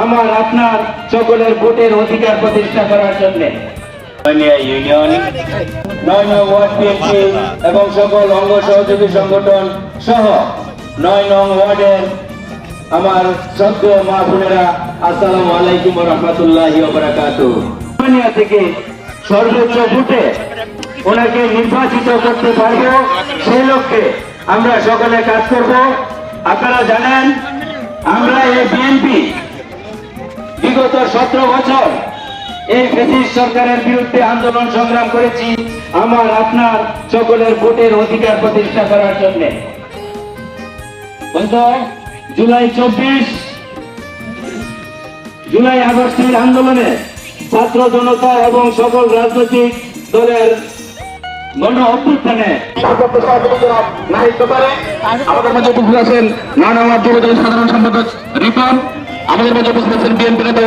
আমার আপনার সকলের ভোটের অধিকার প্রতিষ্ঠা করার জন্য। ইউনিয়ন 9 নং ওয়ার্ড বিএনপি এবং সকল অঙ্গ সহযোগী সংগঠন সহ 9 নং ওয়ার্ডের আমার শ্রদ্ধেয় মা বোনেরা, আসসালামু আলাইকুম ওয়া রাহমাতুল্লাহি ওয়া বারাকাতুহু। থেকে সর্বোচ্চ ভোটে ওনাকে নির্বাচিত করতে পারবো, সেই লক্ষ্যে আমরা সকলে কাজ করব। আপনারা জানেন আমরা এই বিএনপি বিগত 17 বছর এই ব্রিটিশ সরকারের বিরুদ্ধে আন্দোলন সংগ্রাম করেছি আমার আপনার সকলের ভোটের অধিকার প্রতিষ্ঠা করার জন্য। জুলাই আগস্টের আন্দোলনে ছাত্র জনতা এবং সকল রাজনৈতিক দলের গণ অভ্যুত্থানে আমাদের মধ্যে উপস্থিত আছেন সাধারণ সম্পাদক রিপন, আমাদের মধ্যে উপস্থিত আছেন বিএনপি নেতা